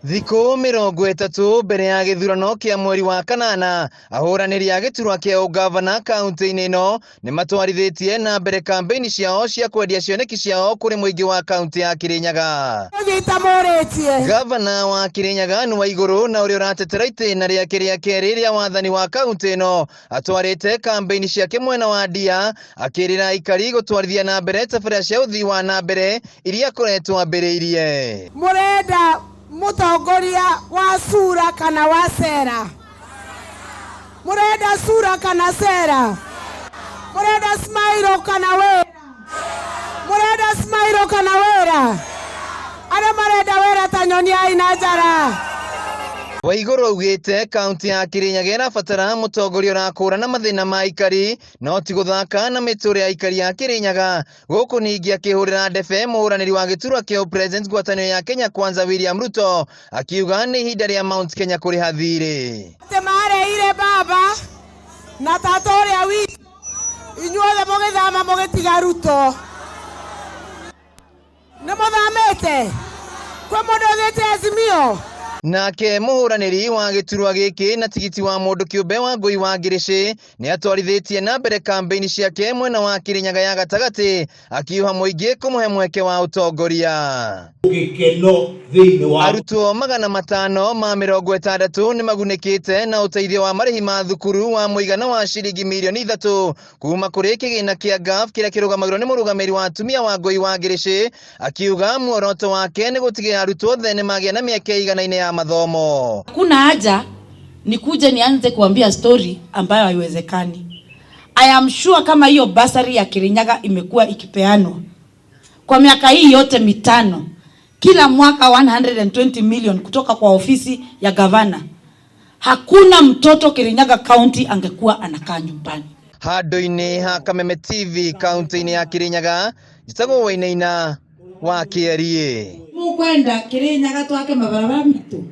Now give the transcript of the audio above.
Thikũ 30 mbere ya gĩthurano kĩa mweri wa kanana, ahũranĩri a gĩturwa kĩa ũgavana kaunti-inĩ ĩno nĩ matwarithĩtie na mbere kampeni ciao cia kwendia cioneki ciao kũrĩ mũingĩ wa kaunti ya Kirinyaga. Gavana wa Kirinyaga nĩ Waigũrũ, na ũrĩa ũratetera itĩna rĩake rĩa kerĩ rĩa wathani wa kaunti ĩno, atwarĩte kampeni ciake mwena wa Ndia, akĩrĩra aikari gũtwarithia na mbere tabarĩra cia ũthii wa na mbere iria akoretwo ambĩrĩirie. Mũrenda mũtongoria wa sura kana wa sera? Mũrenda sura kana sera? Mũrenda smile kana wera? Mũrenda smile kana wera? Arĩa marenda wera ta nyoni aina njara. Waigũrũ augĩte kaunti ya Kirinyaga ĩrabatara mũtongoria ũrakũrana mathĩna ma aikari, no ti gũthaka na mĩtũrĩre ya aikari ya Kirinyaga. Gũkũ ningĩ akĩhũrĩra ndebe mũhũranĩri wa gĩturwa kĩa President ngwatanĩro ya Kenya Kwanza William Ruto, akiuga nĩ ihinda rĩa Mount Kenya kũrĩha thirĩ. Mareire baba na tata ũrĩa witũ, inyuothe mũgĩthama mũgĩtiga Ruto. Nĩ mũthamĩte? Kwĩ mũndũ ũthiĩte Azimio? Nake mũhũranĩri wa gĩturwa gĩkĩ na tigiti wa mũndũ kĩũmbe wa Ngũi wa Ngĩrĩcĩ nĩ atwarithĩtie na mbere kampeni ciake mwena wa Kirinyaga ya gatagatĩ, akiuha mũingĩ kũmũhe mweke wa ũtongoria. Arutwo 560 nĩ magunĩkĩte na ũteithio wa marĩhi ma thukuru wa mũigana wa ciringi mirioni 3 kuma kũrĩ kĩgĩna kĩa GAF kĩrĩa kĩrũgamagĩrĩrwo nĩ mũrũgamĩrĩri wa atumia wa Ngũi wa Ngĩrĩcĩ, akiuga muoroto wake nĩ gũtigĩrĩra arutwo othe nĩ magĩa na mĩeke iganaine ya mathomo. Kuna haja nikuje nianze kuambia story ambayo haiwezekani. I am sure kama hiyo basari ya Kirinyaga imekuwa ikipeanwa kwa miaka hii yote mitano, kila mwaka 120 million kutoka kwa ofisi ya gavana, hakuna mtoto Kirinyaga County angekuwa anakaa nyumbani. Handũ-inĩ ha Kameme TV kaunti-inĩ ya Kirinyaga, njĩtagwo Wainaina wa Kĩarie. Mũkwenda Kirinyaga twake mabarabara mitu.